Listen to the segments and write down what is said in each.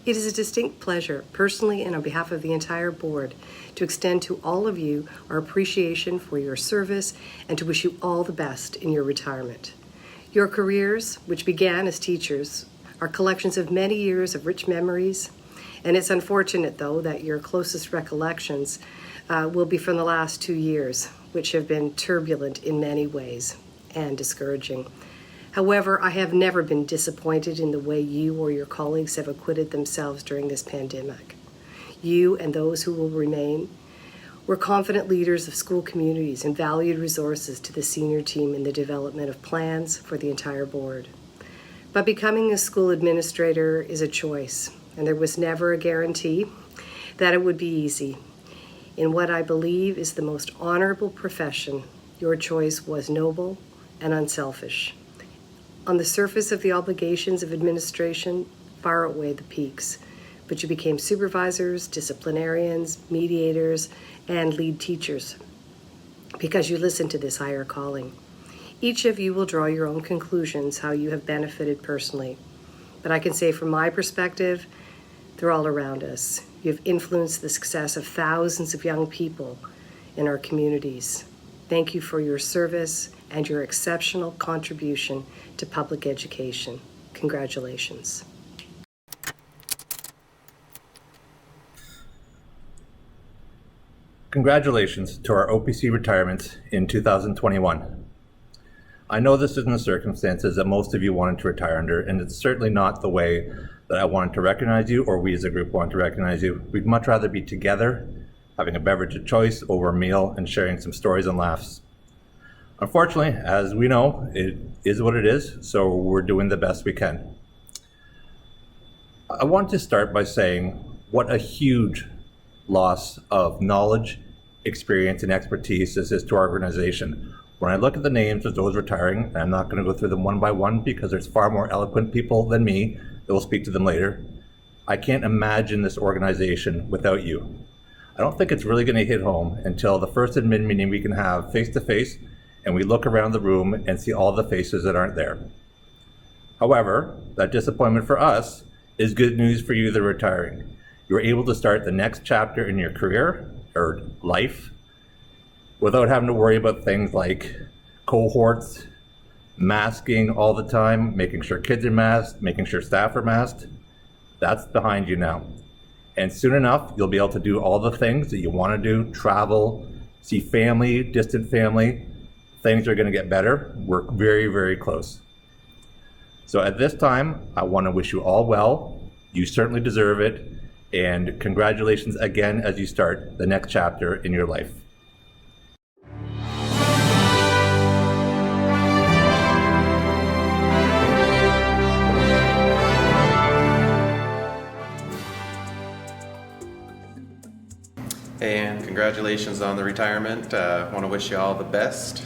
It is a distinct pleasure, personally and on behalf of the entire board, to extend to all of you our appreciation for your service and to wish you all the best in your retirement. Your careers, which began as teachers, are collections of many years of rich memories, and it's unfortunate, though, that your closest recollections will be from the last 2 years, which have been turbulent in many ways and discouraging. However, I have never been disappointed in the way you or your colleagues have acquitted themselves during this pandemic. You and those who will remain were confident leaders of school communities and valued resources to the senior team in the development of plans for the entire board. But becoming a school administrator is a choice, and there was never a guarantee that it would be easy. In what I believe is the most honorable profession, your choice was noble and unselfish. On the surface of the obligations of administration far outweigh the peaks, but you became supervisors, disciplinarians, mediators, and lead teachers because you listened to this higher calling. Each of you will draw your own conclusions how you have benefited personally, but I can say from my perspective, they're all around us. You have influenced the success of thousands of young people in our communities. Thank you for your service and your exceptional contribution to public education. Congratulations. Congratulations to our OPC retirements in 2021. I know this isn't the circumstances that most of you wanted to retire under, and it's certainly not the way that I wanted to recognize you or we as a group want to recognize you. We'd much rather be together, having a beverage of choice over a meal and sharing some stories and laughs. Unfortunately, as we know, it is what it is, so we're doing the best we can. I want to start by saying what a huge loss of knowledge, experience, and expertise this is to our organization. When I look at the names of those retiring, and I'm not going to go through them one by one because there's far more eloquent people than me that will speak to them later, I can't imagine this organization without you. I don't think it's really going to hit home until the first admin meeting we can have face-to-face and we look around the room and see all the faces that aren't there. However, that disappointment for us is good news for you that are retiring. You're able to start the next chapter in your career or life without having to worry about things like cohorts, masking all the time, making sure kids are masked, making sure staff are masked. That's behind you now. And soon enough, you'll be able to do all the things that you want to do, travel, see family, distant family. Things are going to get better. We're very, very close. So at this time, I want to wish you all well. You certainly deserve it. And congratulations again as you start the next chapter in your life. And congratulations on the retirement. I want to wish you all the best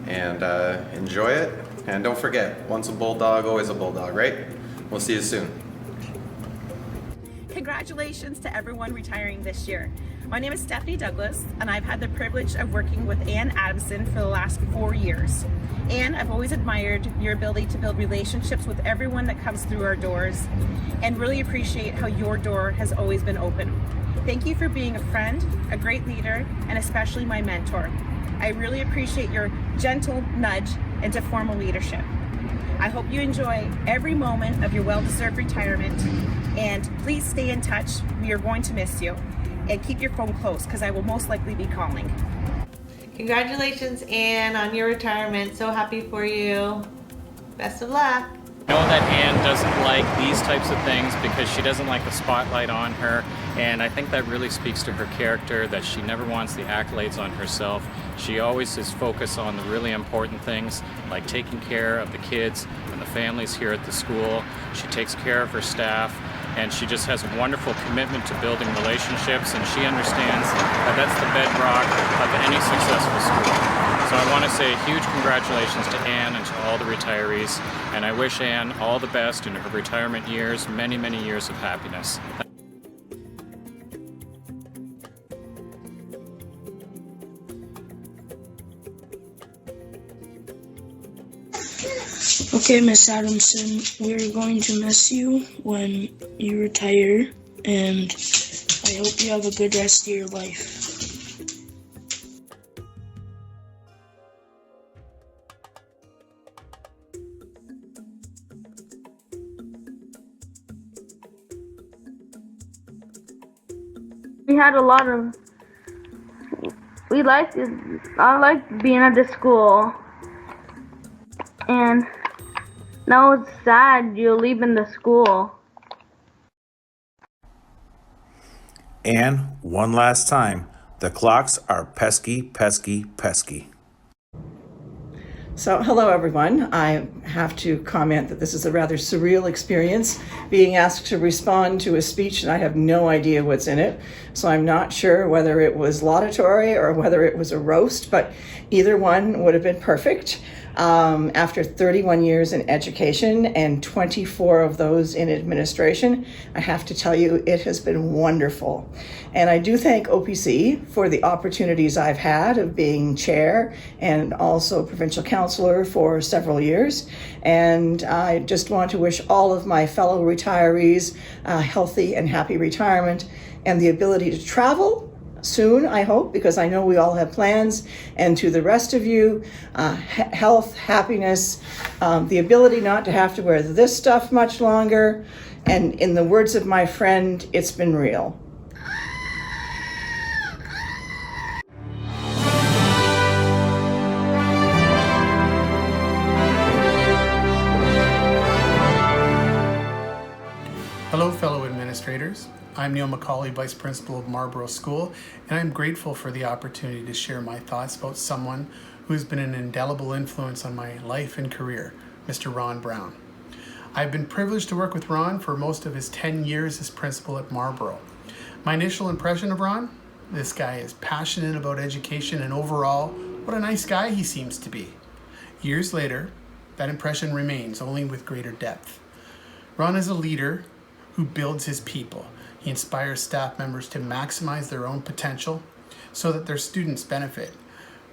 and enjoy it. And don't forget, once a bulldog, always a bulldog, right? We'll see you soon. Congratulations to everyone retiring this year. My name is Stephanie Douglas, and I've had the privilege of working with Ann Adamson for the last 4 years. Ann, I've always admired your ability to build relationships with everyone that comes through our doors and really appreciate how your door has always been open. Thank you for being a friend, a great leader, and especially my mentor. I really appreciate your gentle nudge into formal leadership. I hope you enjoy every moment of your well-deserved retirement, and please stay in touch. We are going to miss you, and keep your phone close because I will most likely be calling. Congratulations, Anne, on your retirement. So happy for you. Best of luck. I know that Anne doesn't like these types of things because she doesn't like the spotlight on her, and I think that really speaks to her character, that she never wants the accolades on herself. She always is focused on the really important things, like taking care of the kids and the families here at the school. She takes care of her staff, and she just has a wonderful commitment to building relationships, and she understands that that's the bedrock of any successful school. So I want to say a huge congratulations to Anne and to all the retirees, and I wish Anne all the best in her retirement years, many, many years of happiness. Okay, Miss Adamson, we're going to miss you when you retire, and I hope you have a good rest of your life. We had a lot of. I liked being at the school, and now it's sad you're leaving the school. And one last time, the clocks are pesky, pesky, pesky. So, hello everyone. I have to comment that this is a rather surreal experience, being asked to respond to a speech and I have no idea what's in it. So I'm not sure whether it was laudatory or whether it was a roast, but either one would have been perfect. After 31 years in education and 24 of those in administration, I have to tell you, it has been wonderful. And I do thank OPC for the opportunities I've had of being chair and also provincial councillor for several years. And I just want to wish all of my fellow retirees a healthy and happy retirement and the ability to travel soon, I hope, because I know we all have plans. And to the rest of you, health, happiness, the ability not to have to wear this stuff much longer. And in the words of my friend, it's been real. Hello, fellow administrators. I'm Neil McCauley, Vice Principal of Marlborough School, and I'm grateful for the opportunity to share my thoughts about someone who's been an indelible influence on my life and career, Mr. Ron Brown. I've been privileged to work with Ron for most of his 10 years as principal at Marlborough. My initial impression of Ron? This guy is passionate about education, and overall, what a nice guy he seems to be. Years later, that impression remains, only with greater depth. Ron is a leader who builds his people. He inspires staff members to maximize their own potential so that their students benefit.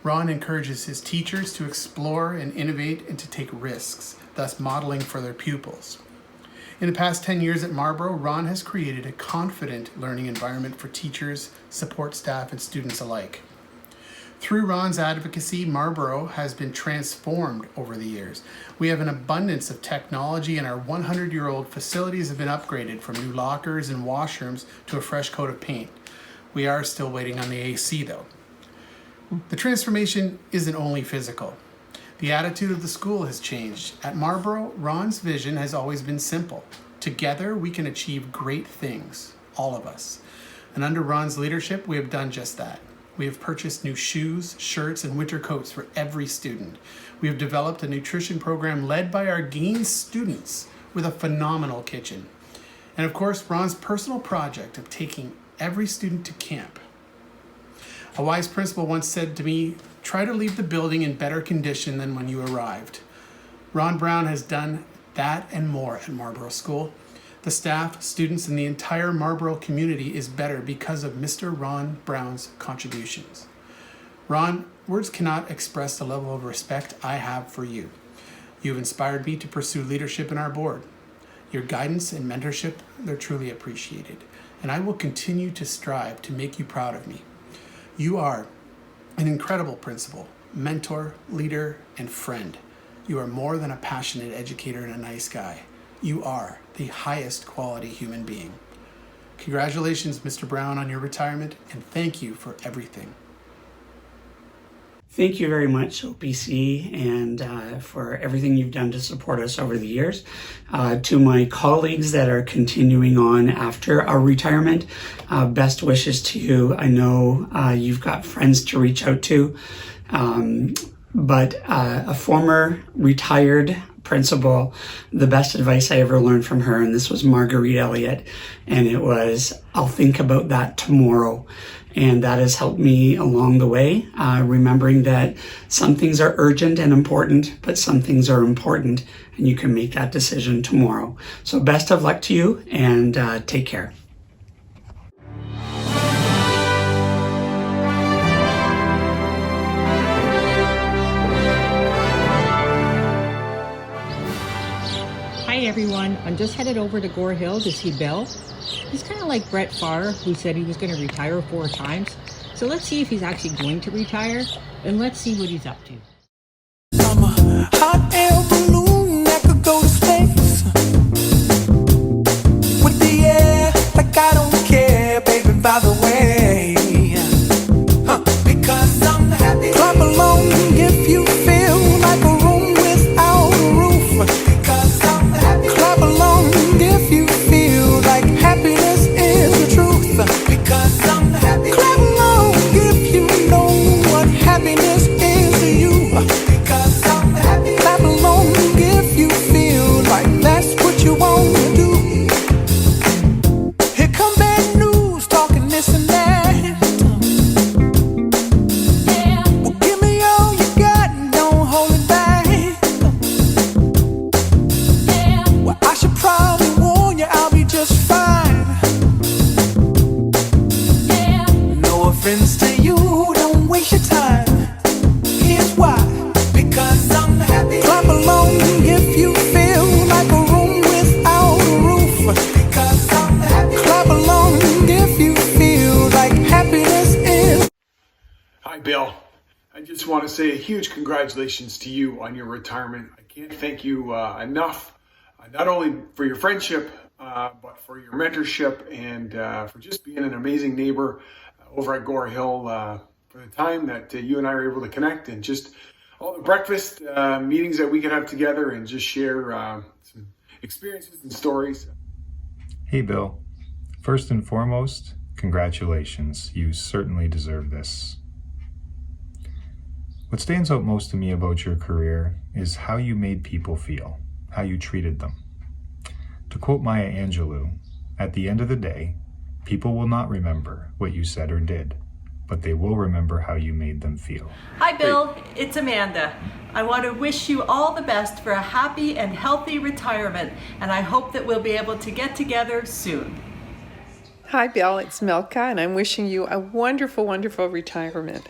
Ron encourages his teachers to explore and innovate and to take risks, thus modeling for their pupils. In the past 10 years at Marlborough, Ron has created a confident learning environment for teachers, support staff, and students alike. Through Ron's advocacy, Marlborough has been transformed over the years. We have an abundance of technology, and our 100-year-old facilities have been upgraded from new lockers and washrooms to a fresh coat of paint. We are still waiting on the AC though. The transformation isn't only physical. The attitude of the school has changed. At Marlborough, Ron's vision has always been simple. Together we can achieve great things, all of us. And under Ron's leadership, we have done just that. We have purchased new shoes, shirts, and winter coats for every student. We have developed a nutrition program led by our Gaines students with a phenomenal kitchen. And of course, Ron's personal project of taking every student to camp. A wise principal once said to me, "Try to leave the building in better condition than when you arrived." Ron Brown has done that and more at Marlborough School. The staff, students, and the entire Marlborough community is better because of Mr. Ron Brown's contributions. Ron, words cannot express the level of respect I have for you. You have inspired me to pursue leadership in our board. Your guidance and mentorship, they're truly appreciated, and I will continue to strive to make you proud of me. You are an incredible principal, mentor, leader, and friend. You are more than a passionate educator and a nice guy. You are the highest quality human being. Congratulations, Mr. Brown, on your retirement, and thank you for everything. Thank you very much, OPC, and for everything you've done to support us over the years. To my colleagues that are continuing on after our retirement, best wishes to you. I know you've got friends to reach out to, but a former retired principal, the best advice I ever learned from her, and this was Marguerite Elliott, and it was, "I'll think about that tomorrow." And that has helped me along the way, remembering that some things are urgent and important, but some things are important, and you can make that decision tomorrow. So best of luck to you, and take care. just headed over to Gore Hill to see Bill. He's kind of like Brett Favre, who said he was going to retire 4 times. So let's see if he's actually going to retire, and let's see what he's up to. I'm a hot air balloon that could go to space with the air, like I don't care, baby, by the way. Because I'm happy. Clap along if you feel like a room without a roof. Because I'm happy. Clap along if you feel like happiness is the truth. Because I'm happy. Clap along if you know what happiness is to you. Because I'm happy. Clap along if you feel like that's what you want to do. Here come bad news, talking this and that. Well, give me all you got and don't hold it back. Well, I should probably warn you, I'll be just fine. No offense to you, don't waste your time. Here's why. Because I'm happy. Clap along if you feel like a room without a roof. Because I'm happy. Clap along if you feel like happiness is. Hi, Bill. I just want to say a huge congratulations to you on your retirement. I can't thank you enough, not only for your friendship, but for your mentorship and for just being an amazing neighbor over at Gore Hill, for the time that you and I were able to connect, and just all the breakfast meetings that we could have together and just share some experiences and stories. Hey, Bill. First and foremost, congratulations. You certainly deserve this. What stands out most to me about your career is how you made people feel, how you treated them. To quote Maya Angelou, at the end of the day, people will not remember what you said or did, but they will remember how you made them feel. Hi, Bill. It's Amanda. I want to wish you all the best for a happy and healthy retirement, and I hope that we'll be able to get together soon. Hi, Bill. It's Milka, and I'm wishing you a wonderful, wonderful retirement.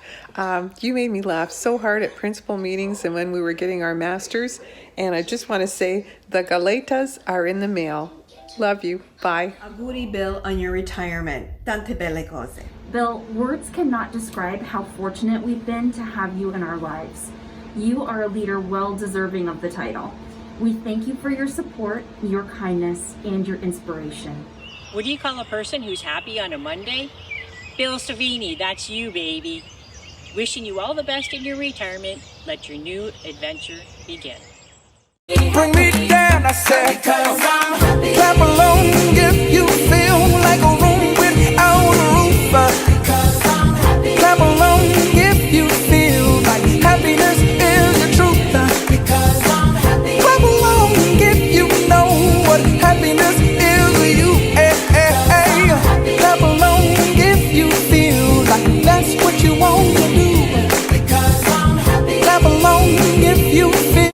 You made me laugh so hard at principal meetings and when we were getting our masters, and I just want to say the galetas are in the mail. Love you. Bye. Auguri, Bill, on your retirement. Tante belle cose. Bill, words cannot describe how fortunate we've been to have you in our lives. You are a leader well deserving of the title. We thank you for your support, your kindness, and your inspiration. What do you call a person who's happy on a Monday? Bill Savini, that's you, baby. Wishing you all the best in your retirement. Let your new adventure begin. Bring me down, I said. Because I'm happy. Clap along if you feel like a room without a roof. Because I'm happy. Clap along if you feel like happiness is the truth. Because I'm happy. Clap along if you know what happiness is to you. Clap along if you feel like that's what you want to do. Because I'm happy. Clap along if you feel.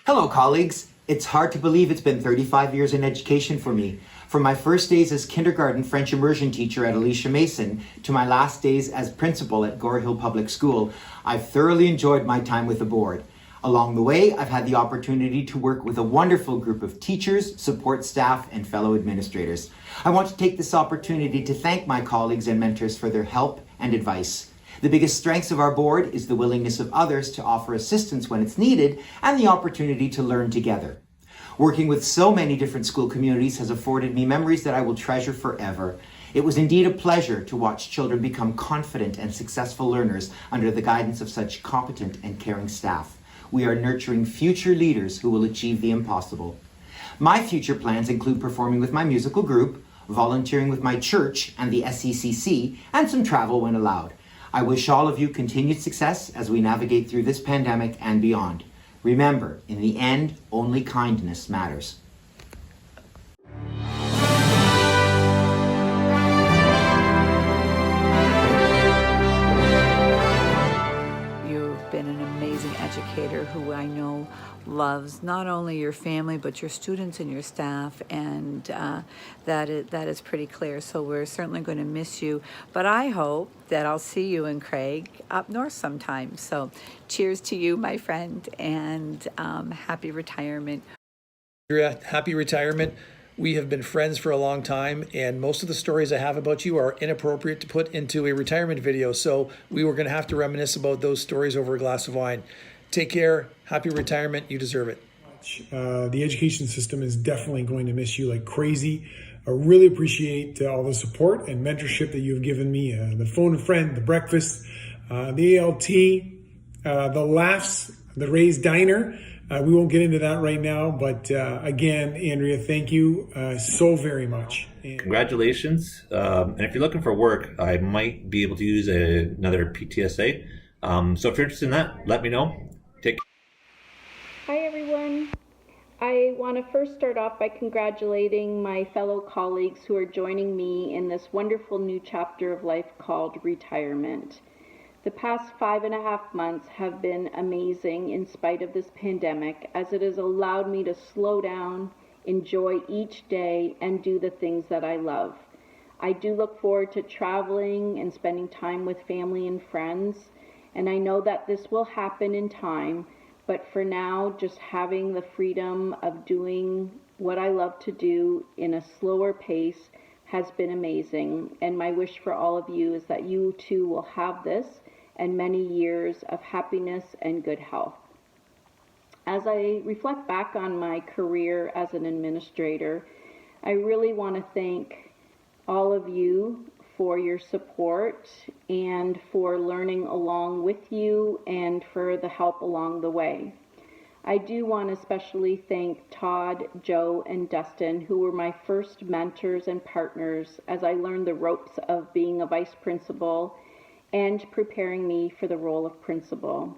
Hello, colleagues. It's hard to believe it's been 35 years in education for me. From my first days as kindergarten French immersion teacher at Alicia Mason to my last days as principal at Gore Hill Public School, I've thoroughly enjoyed my time with the board. Along the way, I've had the opportunity to work with a wonderful group of teachers, support staff, and fellow administrators. I want to take this opportunity to thank my colleagues and mentors for their help and advice. The biggest strengths of our board is the willingness of others to offer assistance when it's needed and the opportunity to learn together. Working with so many different school communities has afforded me memories that I will treasure forever. It was indeed a pleasure to watch children become confident and successful learners under the guidance of such competent and caring staff. We are nurturing future leaders who will achieve the impossible. My future plans include performing with my musical group, volunteering with my church and the SECC, and some travel when allowed. I wish all of you continued success as we navigate through this pandemic and beyond. Remember, in the end, only kindness matters. You've been an amazing educator who I know loves not only your family but your students and your staff, and that is pretty clear. So we're certainly going to miss you, but I hope that I'll see you in Craig up north sometime. So cheers to you, my friend, and happy retirement. Andrea, happy retirement. We have been friends for a long time, and most of the stories I have about you are inappropriate to put into a retirement video, so we were going to have to reminisce about those stories over a glass of wine. Take care. Happy retirement. You deserve it. The education system is definitely going to miss you like crazy. I really appreciate all the support and mentorship that you've given me, the phone a friend, the breakfast, the ALT, the laughs, the Ray's Diner. We won't get into that right now, but again, Andrea, thank you so very much. Congratulations. And if you're looking for work, I might be able to use another PTSA. So if you're interested in that, let me know. Take care. Hi everyone. I want to first start off by congratulating my fellow colleagues who are joining me in this wonderful new chapter of life called retirement. The past 5.5 months have been amazing in spite of this pandemic, as it has allowed me to slow down, enjoy each day, and do the things that I love. I do look forward to traveling and spending time with family and friends, and I know that this will happen in time, but for now, just having the freedom of doing what I love to do in a slower pace has been amazing, and my wish for all of you is that you too will have this and many years of happiness and good health. As I reflect back on my career as an administrator, I really want to thank all of you for your support and for learning along with you and for the help along the way. I do want to especially thank Todd, Joe, and Dustin, who were my first mentors and partners as I learned the ropes of being a vice principal and preparing me for the role of principal.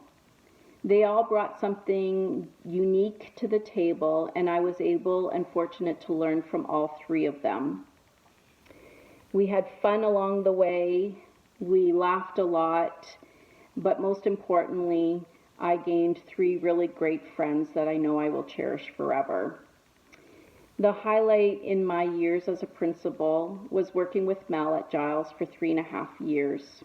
They all brought something unique to the table, and I was able and fortunate to learn from all three of them. We had fun along the way, we laughed a lot, but most importantly, I gained 3 really great friends that I know I will cherish forever. The highlight in my years as a principal was working with Mel at Giles for 3.5 years.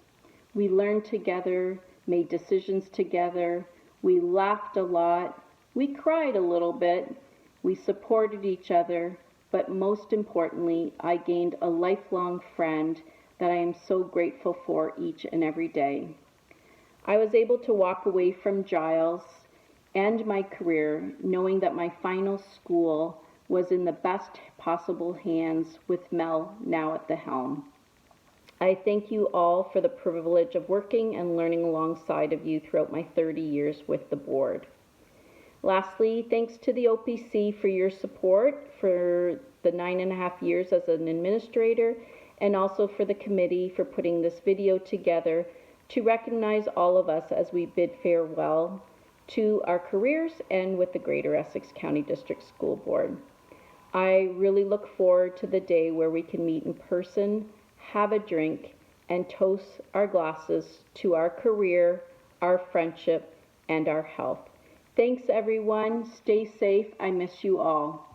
We learned together, made decisions together, we laughed a lot, we cried a little bit, we supported each other, but most importantly, I gained a lifelong friend that I am so grateful for each and every day. I was able to walk away from Giles and my career knowing that my final school was in the best possible hands with Mel now at the helm. I thank you all for the privilege of working and learning alongside of you throughout my 30 years with the board. Lastly, thanks to the OPC for your support for the 9.5 years as an administrator, and also for the committee for putting this video together to recognize all of us as we bid farewell to our careers and with the Greater Essex County District School Board. I really look forward to the day where we can meet in person, have a drink, and toast our glasses to our career, our friendship, and our health. Thanks everyone. Stay safe. I miss you all.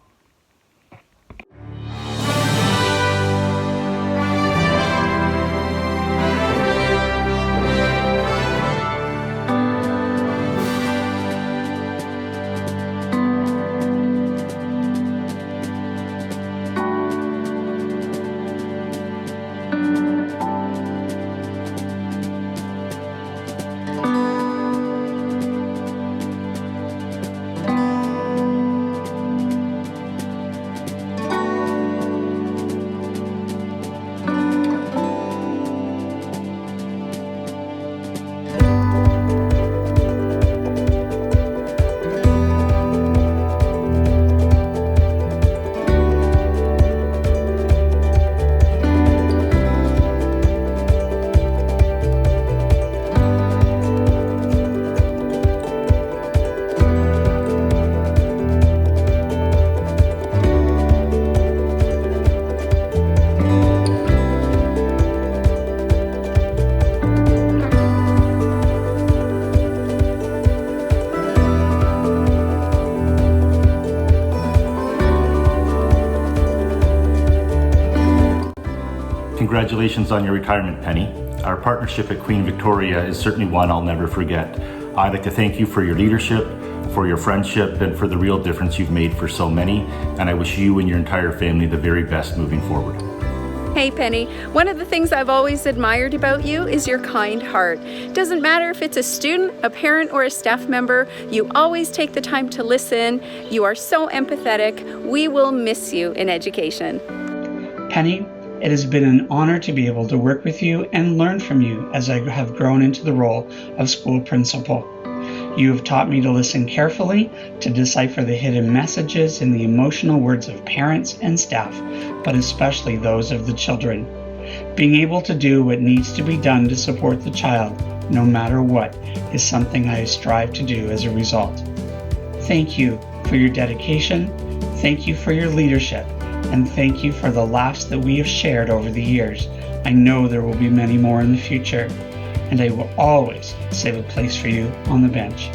Congratulations on your retirement, Penny. Our partnership at Queen Victoria is certainly one I'll never forget. I'd like to thank you for your leadership, for your friendship and for the real difference you've made for so many. And I wish you and your entire family the very best moving forward. Hey Penny, one of the things I've always admired about you is your kind heart. Doesn't matter if it's a student, a parent, or a staff member, you always take the time to listen. You are so empathetic. We will miss you in education. Penny, it has been an honor to be able to work with you and learn from you as I have grown into the role of school principal. You have taught me to listen carefully, to decipher the hidden messages in the emotional words of parents and staff, but especially those of the children. Being able to do what needs to be done to support the child, no matter what, is something I strive to do as a result. Thank you for your dedication, thank you for your leadership, and thank you for the laughs that we have shared over the years. I know there will be many more in the future, and I will always save a place for you on the bench.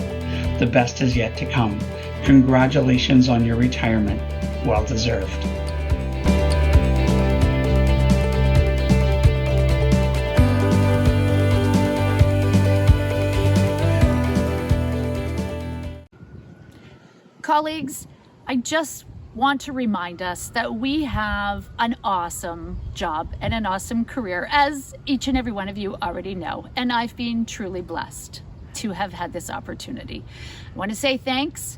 The best is yet to come. Congratulations on your retirement. Well deserved. Colleagues, I just want to remind us that we have an awesome job and an awesome career, as each and every one of you already know, and I've been truly blessed to have had this opportunity. I want to say thanks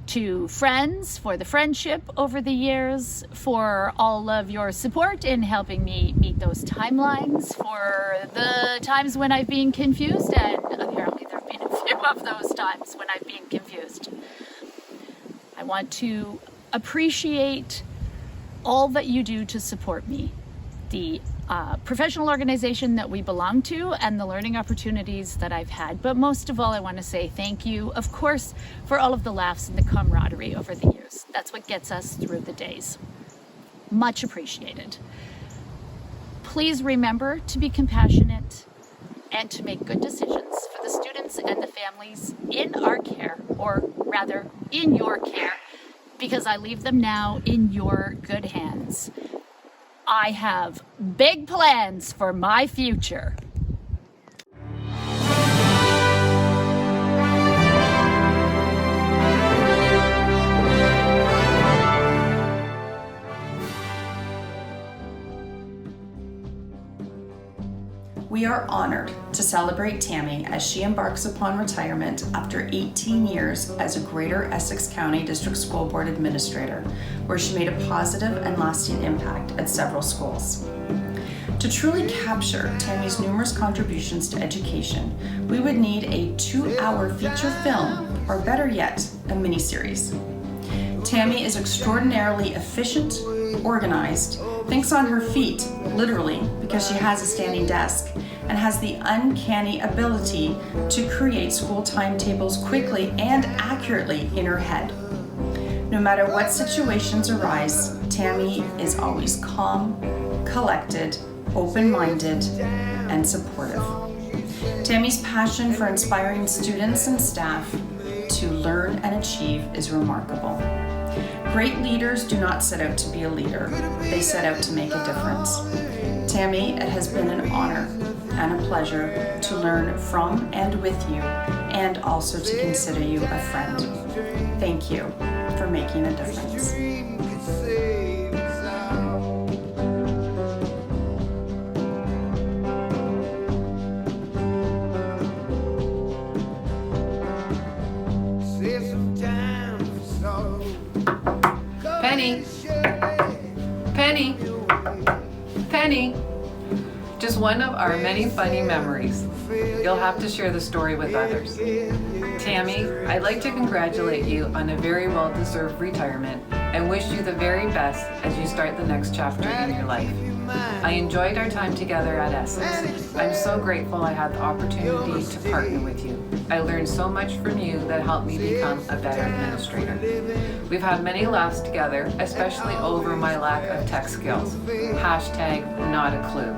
to friends for the friendship over the years, for all of your support in helping me meet those timelines, for the times when I've been confused, and apparently there have been a few of those times when I've been confused. I want to appreciate all that you do to support me, the professional organization that we belong to, and the learning opportunities that I've had. But most of all, I want to say thank you, of course, for all of the laughs and the camaraderie over the years. That's what gets us through the days. Much appreciated. Please remember to be compassionate and to make good decisions for the students and the families in our care, or rather in your care, because I leave them now in your good hands. I have big plans for my future. We are honored to celebrate Tammy as she embarks upon retirement after 18 years as a Greater Essex County District School Board Administrator, where she made a positive and lasting impact at several schools. To truly capture Tammy's numerous contributions to education, we would need a 2-hour feature film, or better yet, a mini-series. Tammy is extraordinarily efficient, organized, thinks on her feet, literally, because she has a standing desk, and has the uncanny ability to create school timetables quickly and accurately in her head. No matter what situations arise, Tammy is always calm, collected, open-minded, and supportive. Tammy's passion for inspiring students and staff to learn and achieve is remarkable. Great leaders do not set out to be a leader, they set out to make a difference. Tammy, it has been an honor and a pleasure to learn from and with you, and also to consider you a friend. Thank you for making a difference. Penny! Penny! Penny! Just one of our many funny memories. You'll have to share the story with others. Tammy, I'd like to congratulate you on a very well-deserved retirement and wish you the very best as you start the next chapter in your life. I enjoyed our time together at Essex. I'm so grateful I had the opportunity to partner with you. I learned so much from you that helped me become a better administrator. We've had many laughs together, especially over my lack of tech skills. Hashtag not a clue.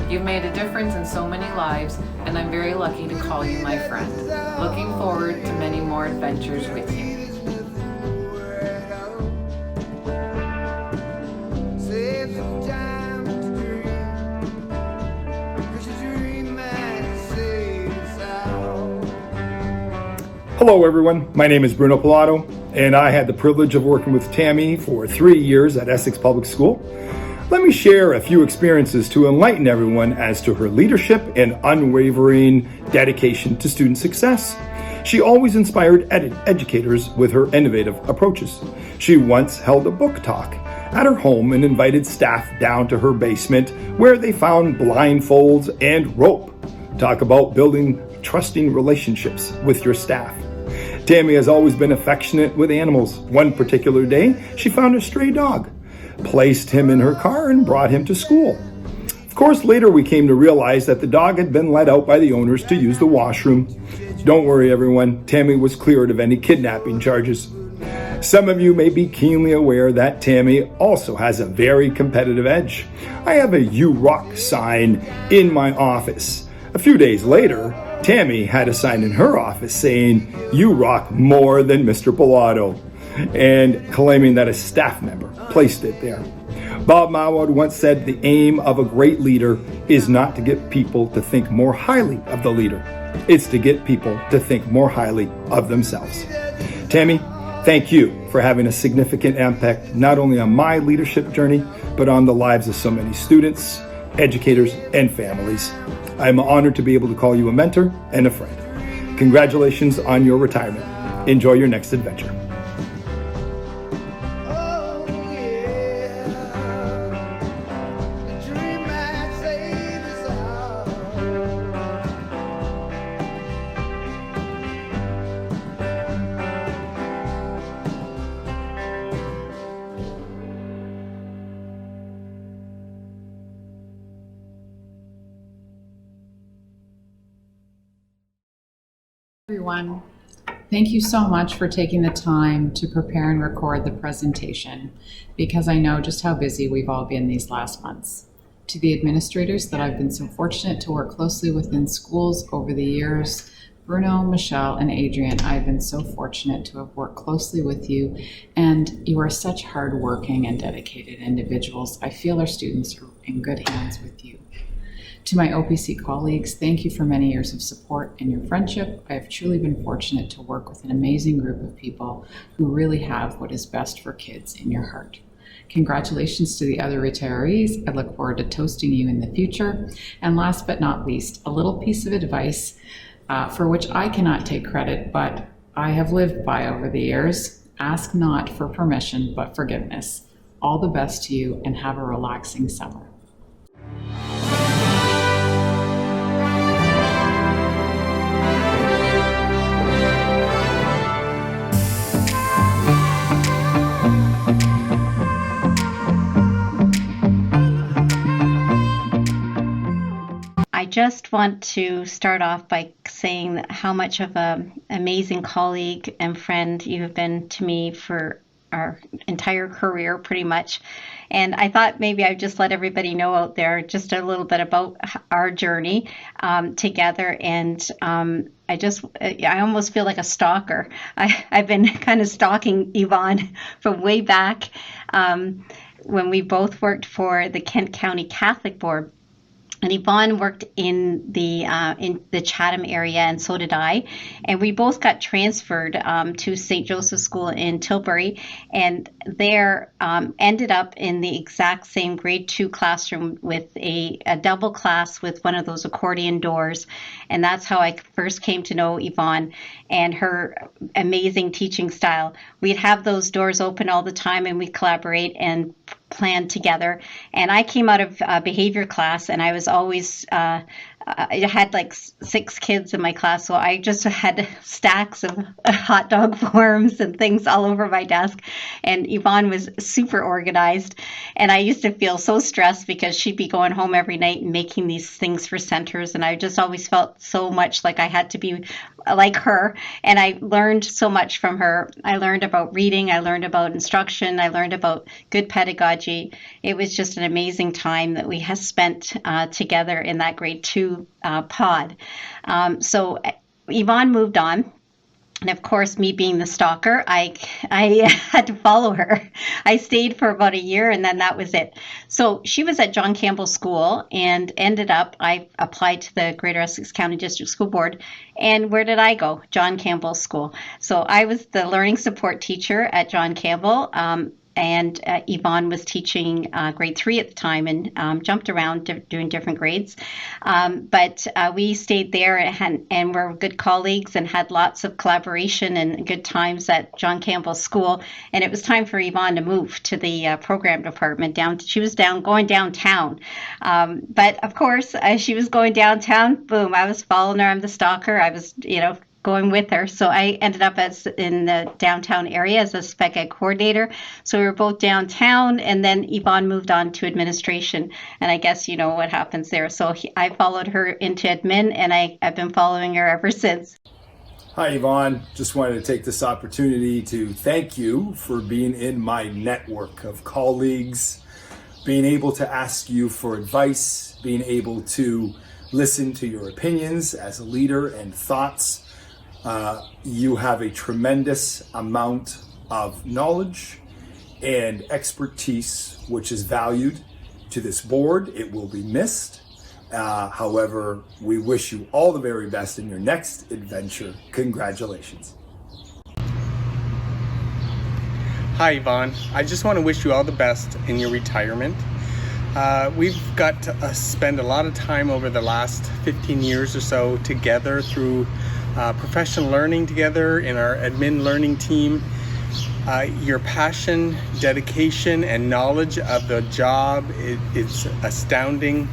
You've made a difference in so many lives, and I'm very lucky to call you my friend. Looking forward to many more adventures with you. Hello everyone, my name is Bruno Pilato, and I had the privilege of working with Tammy for 3 years at Essex Public School. Let me share a few experiences to enlighten everyone as to her leadership and unwavering dedication to student success. She always inspired educators with her innovative approaches. She once held a book talk at her home and invited staff down to her basement where they found blindfolds and rope. Talk about building trusting relationships with your staff. Tammy has always been affectionate with animals. One particular day, she found a stray dog, placed him in her car, and brought him to school. Of course, later we came to realize that the dog had been let out by the owners to use the washroom. Don't worry, everyone. Tammy was cleared of any kidnapping charges. Some of you may be keenly aware that Tammy also has a very competitive edge. I have a "You Rock" sign in my office. A few days later, Tammy had a sign in her office saying, "You rock more than Mr. Pilato," and claiming that a staff member placed it there. Bob Mawad once said the aim of a great leader is not to get people to think more highly of the leader. It's to get people to think more highly of themselves. Tammy, thank you for having a significant impact not only on my leadership journey, but on the lives of so many students, educators, and families. I'm honored to be able to call you a mentor and a friend. Congratulations on your retirement. Enjoy your next adventure. Everyone, thank you so much for taking the time to prepare and record the presentation, because I know just how busy we've all been these last months. To the administrators that I've been so fortunate to work closely with in schools over the years, Bruno, Michelle, and Adrian, I've been so fortunate to have worked closely with you, and you are such hardworking and dedicated individuals. I feel our students are in good hands with you. To my OPC colleagues, thank you for many years of support and your friendship. I have truly been fortunate to work with an amazing group of people who really have what is best for kids in your heart. Congratulations to the other retirees. I look forward to toasting you in the future. And last but not least, a little piece of advice for which I cannot take credit, but I have lived by over the years. Ask not for permission, but forgiveness. All the best to you, and have a relaxing summer. I just want to start off by saying how much of an amazing colleague and friend you have been to me for our entire career, pretty much. And I thought maybe I'd just let everybody know out there just a little bit about our journey together. And I almost feel like a stalker. I've been kind of stalking Yvonne from way back when we both worked for the Kent County Catholic Board. And Yvonne worked in the Chatham area, and so did I. And we both got transferred to St. Joseph's School in Tilbury, and there ended up in the exact same grade 2 classroom with a double class with one of those accordion doors. And that's how I first came to know Yvonne and her amazing teaching style. We'd have those doors open all the time, and we'd collaborate and plan together. And I came out of behavior class, and I was always I had like 6 kids in my class, so I just had stacks of hot dog forms and things all over my desk. And Yvonne was super organized, and I used to feel so stressed because she'd be going home every night and making these things for centers, and I just always felt so much like I had to be like her. And I learned so much from her. I learned about reading, I learned about instruction, I learned about good pedagogy. It was just an amazing time that we have spent together in that grade 2 pod. So Yvonne moved on, And of course, me being the stalker, I had to follow her. I stayed for about a year and then that was it. So she was at John Campbell School and ended up, I applied to the Greater Essex County District School Board. And where did I go? John Campbell School. So I was the learning support teacher at John Campbell. And Yvonne was teaching grade 3 at the time and jumped around doing different grades. But we stayed there and were good colleagues and had lots of collaboration and good times at John Campbell School. And it was time for Yvonne to move to the program department down. She was going downtown. But of course, as she was going downtown, boom, I was following her. I'm the stalker. I was, going with her. So I ended up in the downtown area as a spec ed coordinator. So we were both downtown, and then Yvonne moved on to administration. And I guess you know what happens there. So I followed her into admin, and I've been following her ever since. Hi, Yvonne. Just wanted to take this opportunity to thank you for being in my network of colleagues, being able to ask you for advice, being able to listen to your opinions as a leader and thoughts. You have a tremendous amount of knowledge and expertise, which is valued to this board. It will be missed. However, we wish you all the very best in your next adventure. Congratulations. Hi, Yvonne. I just want to wish you all the best in your retirement. We've got to spend a lot of time over the last 15 years or so together through professional learning together in our admin learning team. Your passion, dedication, and knowledge of the job is astounding.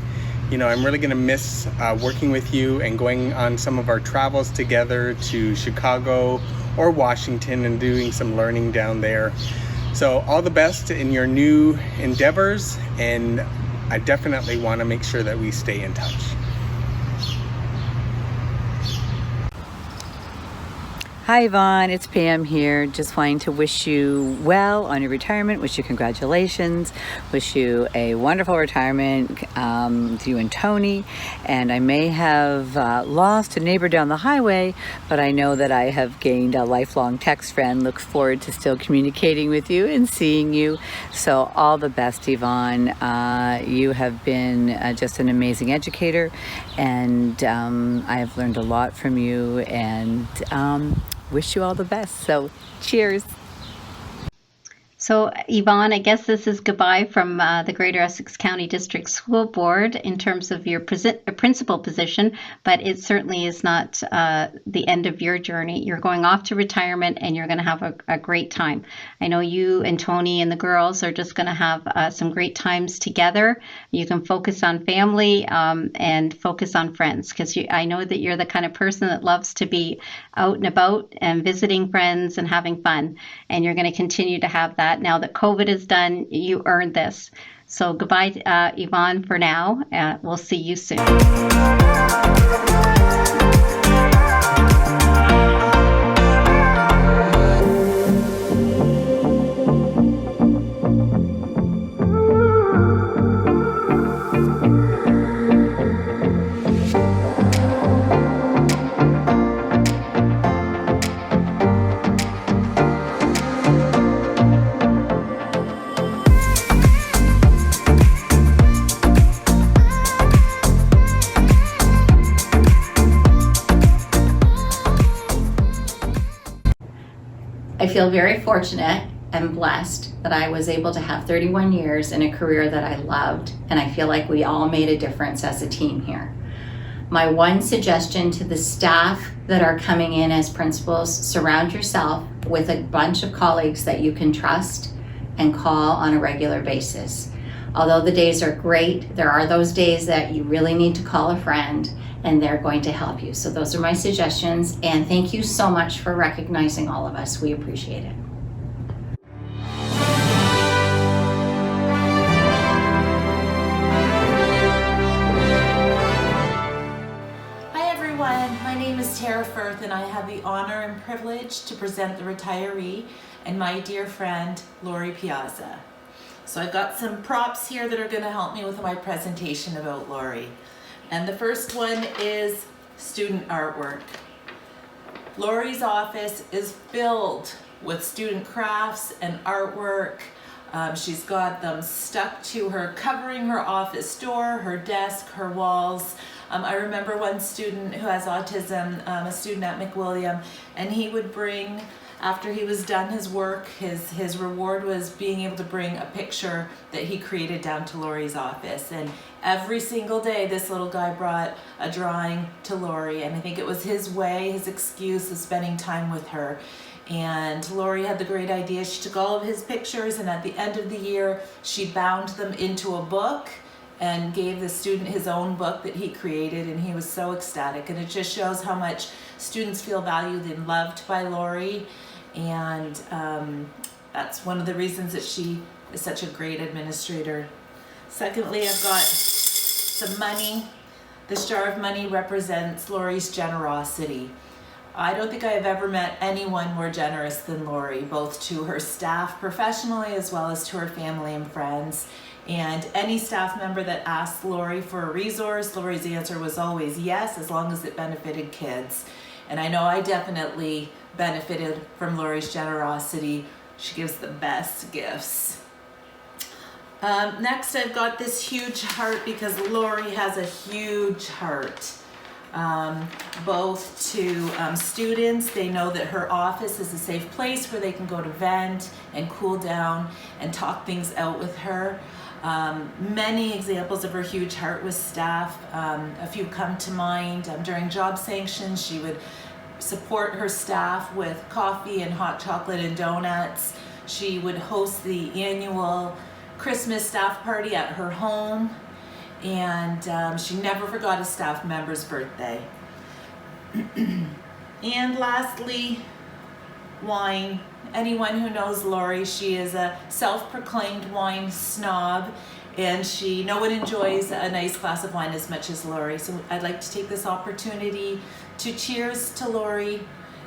I'm really going to miss working with you and going on some of our travels together to Chicago or Washington and doing some learning down there. So all the best in your new endeavors, and I definitely want to make sure that we stay in touch. Hi Yvonne, it's Pam here. Just wanting to wish you well on your retirement, wish you congratulations, wish you a wonderful retirement with you and Tony. And I may have lost a neighbor down the highway, but I know that I have gained a lifelong text friend. Look forward to still communicating with you and seeing you. So all the best, Yvonne. You have been just an amazing educator, and I have learned a lot from you, and wish you all the best. So cheers. So Yvonne, I guess this is goodbye from the Greater Essex County District School Board in terms of your principal position, but it certainly is not the end of your journey. You're going off to retirement and you're going to have a great time. I know you and Tony and the girls are just going to have some great times together. You can focus on family and focus on friends, because I know that you're the kind of person that loves to be out and about and visiting friends and having fun, and you're going to continue to have that. Now that COVID is done, you earned this. So goodbye, Yvonne, for now. We'll see you soon. I feel very fortunate and blessed that I was able to have 31 years in a career that I loved, and I feel like we all made a difference as a team here. My one suggestion to the staff that are coming in as principals: surround yourself with a bunch of colleagues that you can trust and call on a regular basis. Although the days are great, there are those days that you really need to call a friend, and they're going to help you. So those are my suggestions, and thank you so much for recognizing all of us. We appreciate it. Hi everyone, my name is Tara Firth, and I have the honor and privilege to present the retiree and my dear friend, Lori Piazza. So I've got some props here that are gonna help me with my presentation about Lori. And the first one is student artwork. Lori's office is filled with student crafts and artwork. She's got them stuck to her, covering her office door, her desk, her walls. I remember one student who has autism, a student at McWilliam, and he would bring, after he was done his work, his reward was being able to bring a picture that he created down to Lori's office. And every single day, this little guy brought a drawing to Lori, and I think it was his way, his excuse of spending time with her. And Lori had the great idea. She took all of his pictures, and at the end of the year, she bound them into a book and gave the student his own book that he created, and he was so ecstatic. And it just shows how much students feel valued and loved by Lori, and that's one of the reasons that she is such a great administrator. Secondly, I've got some money. This jar of money represents Lori's generosity. I don't think I have ever met anyone more generous than Lori, both to her staff professionally as well as to her family and friends. And any staff member that asked Lori for a resource, Lori's answer was always yes, as long as it benefited kids. And I know I definitely benefited from Lori's generosity. She gives the best gifts. Next, I've got this huge heart because Lori has a huge heart. Both to students, they know that her office is a safe place where they can go to vent and cool down and talk things out with her. Many examples of her huge heart with staff. A few come to mind. During job sanctions, she would support her staff with coffee and hot chocolate and donuts. She would host the annual Christmas staff party at her home, and she never forgot a staff member's birthday. And lastly, wine. Anyone who knows Lori, she is a self-proclaimed wine snob, and no one enjoys a nice glass of wine as much as Lori. So I'd like to take this opportunity to cheers to Lori.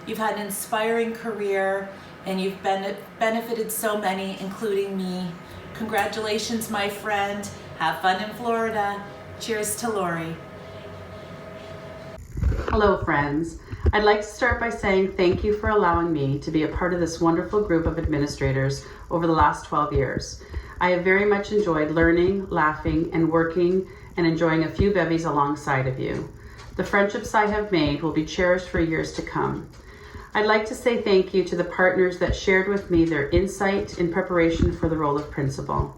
You've had an inspiring career, and you've benefited so many, including me. Congratulations, my friend. Have fun in Florida. Cheers to Lori. Hello, friends. I'd like to start by saying thank you for allowing me to be a part of this wonderful group of administrators over the last 12 years. I have very much enjoyed learning, laughing, and working and enjoying a few bevies alongside of you. The friendships I have made will be cherished for years to come. I'd like to say thank you to the partners that shared with me their insight in preparation for the role of principal.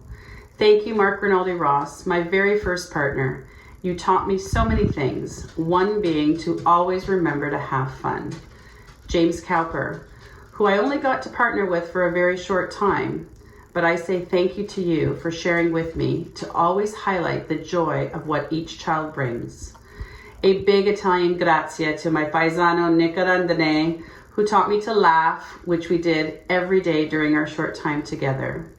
Thank you, Mark Rinaldi Ross, my very first partner. You taught me so many things, one being to always remember to have fun. James Cowper, who I only got to partner with for a very short time, but I say thank you to you for sharing with me to always highlight the joy of what each child brings. A big Italian grazie to my paisano Nick Arandane, who taught me to laugh, which we did every day during our short time together.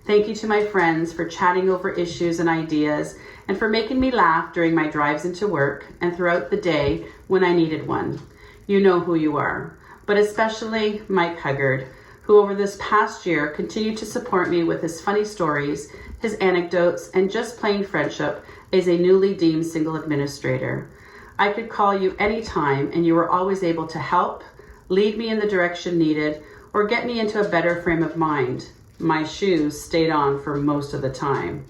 Thank you to my friends for chatting over issues and ideas and for making me laugh during my drives into work and throughout the day when I needed one. You know who you are, but especially Mike Huggard, who over this past year continued to support me with his funny stories, his anecdotes, and just plain friendship as a newly deemed single administrator. I could call you anytime and you were always able to help, lead me in the direction needed, or get me into a better frame of mind. My shoes stayed on for most of the time.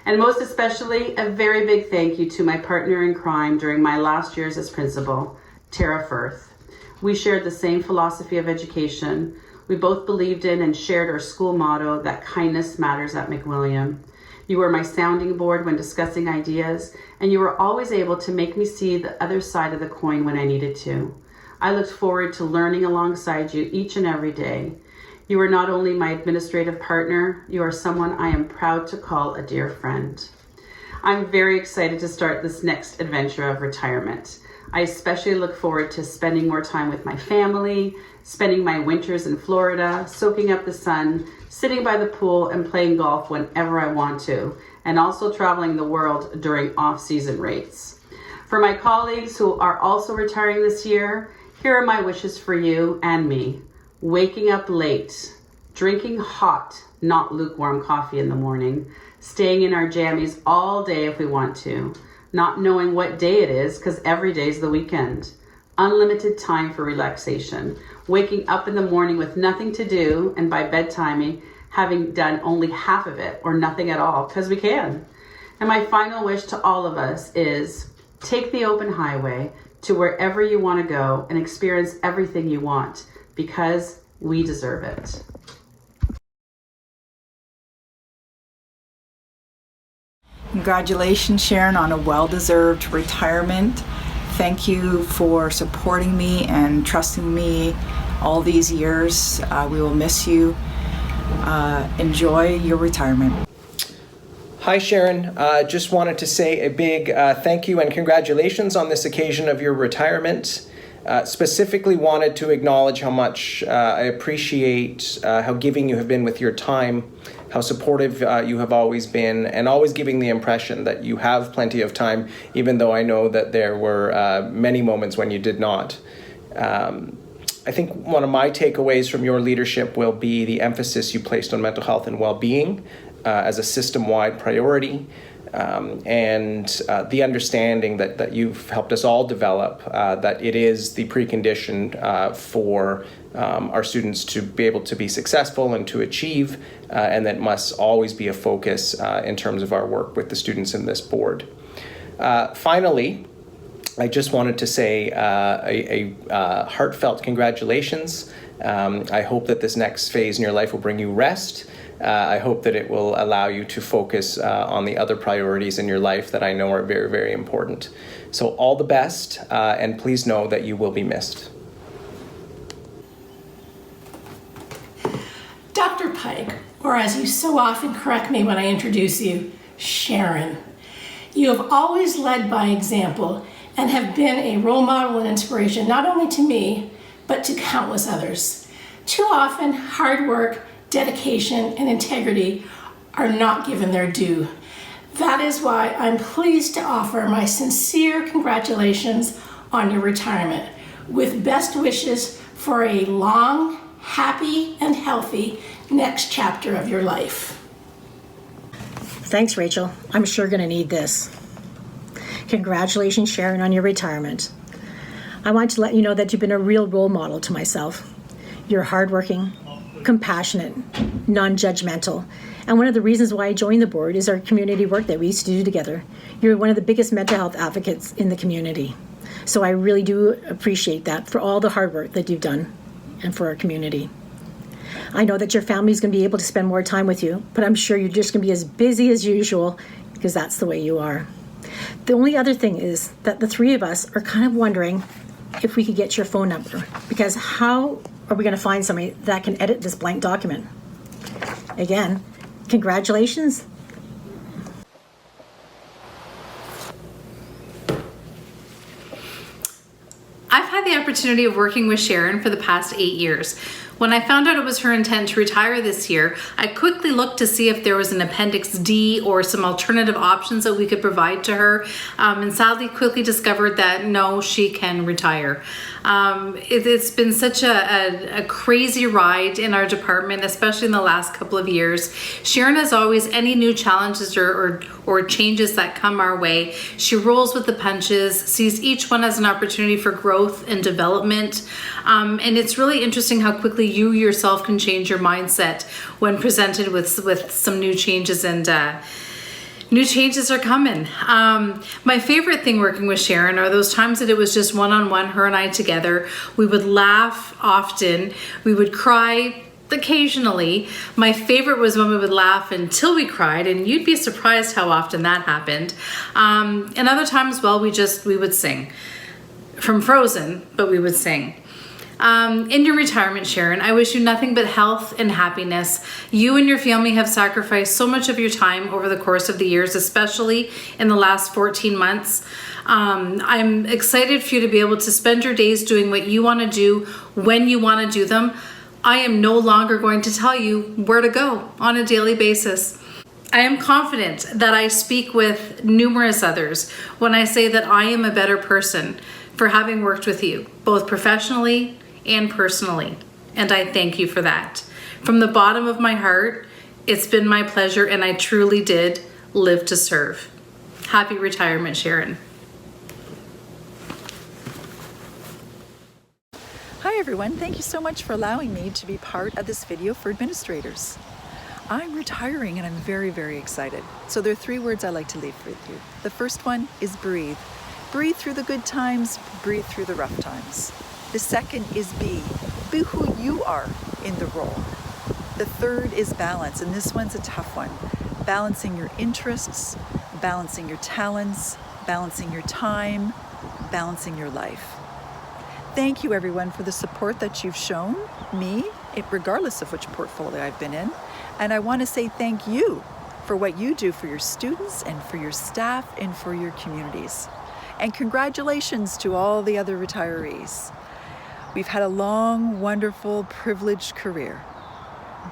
And most especially, a very big thank you to my partner in crime during my last years as principal, Tara Firth. We shared the same philosophy of education. We both believed in and shared our school motto that kindness matters at McWilliam. You were my sounding board when discussing ideas, and you were always able to make me see the other side of the coin when I needed to. I looked forward to learning alongside you each and every day. You are not only my administrative partner, you are someone I am proud to call a dear friend. I'm very excited to start this next adventure of retirement. I especially look forward to spending more time with my family, spending my winters in Florida, soaking up the sun, sitting by the pool and playing golf whenever I want to, and also traveling the world during off-season rates. For my colleagues who are also retiring this year, here are my wishes for you and me. Waking up late, drinking hot, not lukewarm coffee in the morning, staying in our jammies all day if we want to, not knowing what day it is because every day is the weekend, unlimited time for relaxation, waking up in the morning with nothing to do, and by bedtime having done only half of it or nothing at all, because we can. And my final wish to all of us is take the open highway to wherever you want to go and experience everything you want, because we deserve it. Congratulations, Sharon, on a well-deserved retirement. Thank you for supporting me and trusting me all these years. We will miss you. Enjoy your retirement. Hi, Sharon. Just wanted to say a big thank you and congratulations on this occasion of your retirement. Specifically wanted to acknowledge how much I appreciate how giving you have been with your time, how supportive you have always been, and always giving the impression that you have plenty of time, even though I know that there were many moments when you did not. I think one of my takeaways from your leadership will be the emphasis you placed on mental health and well-being as a system-wide priority, and the understanding that you've helped us all develop, that it is the precondition for our students to be able to be successful and to achieve, and that must always be a focus in terms of our work with the students in this board. Finally, I just wanted to say a heartfelt congratulations. I hope that this next phase in your life will bring you rest. I hope that it will allow you to focus on the other priorities in your life that I know are very, very important. So all the best, and please know that you will be missed. Dr. Pike, or as you so often correct me when I introduce you, Sharon. You have always led by example and have been a role model and inspiration not only to me, but to countless others. Too often, hard work, dedication, and integrity are not given their due. That is why I'm pleased to offer my sincere congratulations on your retirement, with best wishes for a long, happy, and healthy next chapter of your life. Thanks, Rachel. I'm sure going to need this. Congratulations, Sharon, on your retirement. I want to let you know that you've been a real role model to myself. You're hardworking, compassionate, non-judgmental, and one of the reasons why I joined the board is our community work that we used to do together. You're one of the biggest mental health advocates in the community. So I really do appreciate that for all the hard work that you've done and for our community. I know that your family's going to be able to spend more time with you, but I'm sure you're just going to be as busy as usual because that's the way you are. The only other thing is that the three of us are kind of wondering if we could get your phone number, because how are we going to find somebody that can edit this blank document? Again, congratulations. I've had the opportunity of working with Sharon for the past 8 years. When I found out it was her intent to retire this year, I quickly looked to see if there was an Appendix D or some alternative options that we could provide to her, and sadly quickly discovered that no, she can retire. It's been such a crazy ride in our department, especially in the last couple of years. Sharon, as always, any new challenges or changes that come our way, she rolls with the punches, sees each one as an opportunity for growth and development. And it's really interesting how quickly you yourself can change your mindset when presented with some new changes, and new changes are coming. My favorite thing working with Sharon are those times that it was just one-on-one, her and I together. We would laugh often. We would cry occasionally. My favorite was when we would laugh until we cried, and you'd be surprised how often that happened. And other times, well, we would sing. From Frozen, but we would sing. In your retirement, Sharon, I wish you nothing but health and happiness. You and your family have sacrificed so much of your time over the course of the years, especially in the last 14 months. I'm excited for you to be able to spend your days doing what you want to do when you want to do them. I am no longer going to tell you where to go on a daily basis. I am confident that I speak with numerous others when I say that I am a better person for having worked with you, both professionally and personally. And I thank you for that. From the bottom of my heart, it's been my pleasure, and I truly did live to serve. Happy retirement, Sharon. Hi everyone, thank you so much for allowing me to be part of this video for administrators. I'm retiring and I'm very, very excited. So there are 3 words I like to leave with you. The first one is breathe. Breathe through the good times, breathe through the rough times. The second is be. Be who you are in the role. The third is balance, and this one's a tough one. Balancing your interests, balancing your talents, balancing your time, balancing your life. Thank you everyone for the support that you've shown me, regardless of which portfolio I've been in. And I want to say thank you for what you do for your students and for your staff and for your communities. And congratulations to all the other retirees. We've had a long, wonderful, privileged career.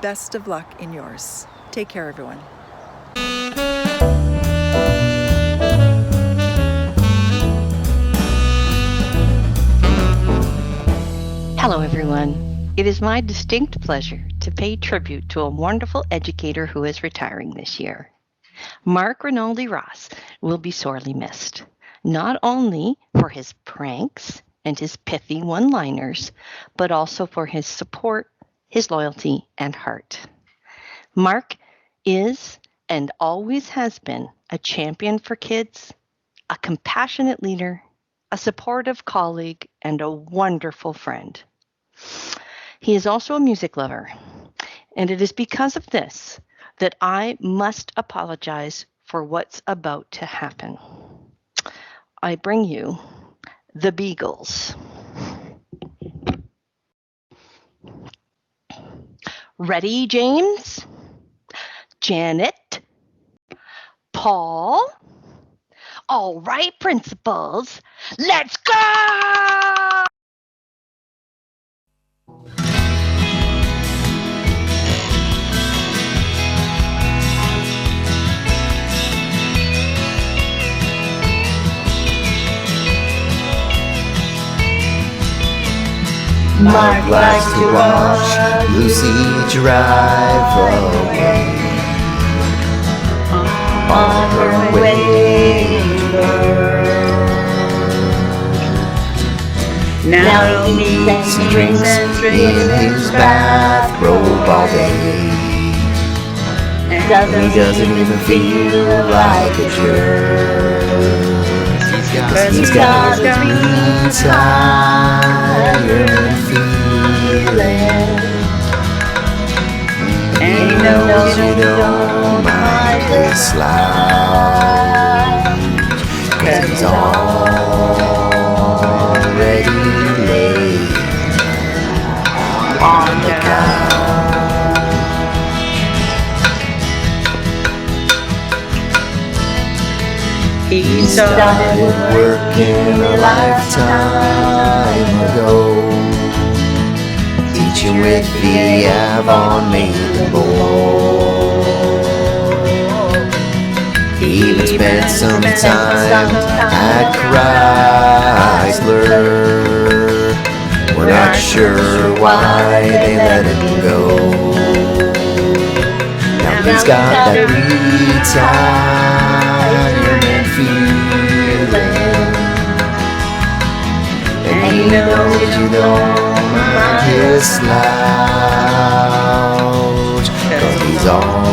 Best of luck in yours. Take care, everyone. Hello everyone. It is my distinct pleasure to pay tribute to a wonderful educator who is retiring this year. Mark Rinaldi Ross will be sorely missed, not only for his pranks and his pithy one-liners, but also for his support, his loyalty, and heart. Mark is and always has been a champion for kids, a compassionate leader, a supportive colleague, and a wonderful friend. He is also a music lover, and it is because of this that I must apologize for what's about to happen. I bring you the Beagles. Ready, James? Janet? Paul? All right, principals, let's go! Mark likes to watch Lucy drive away on her way to work. Now he eats and drinks in his bathrobe all day. He doesn't even feel like a jerk. He's got a retirement feeling, and he knows you don't mind his slouch, 'cause he's already laid on the couch. He started working a lifetime ago, teaching with the Avon Maiden Board. He even spent some time at Chrysler. We're not sure why they let him go. Now he's got that retirement feeling, and he knows you don't mind his slouch, 'cause he's already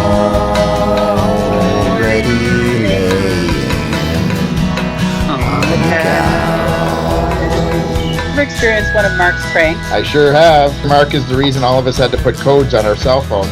laying on the couch. Ever experienced one of Mark's pranks? I sure have. Mark is the reason all of us had to put codes on our cell phones.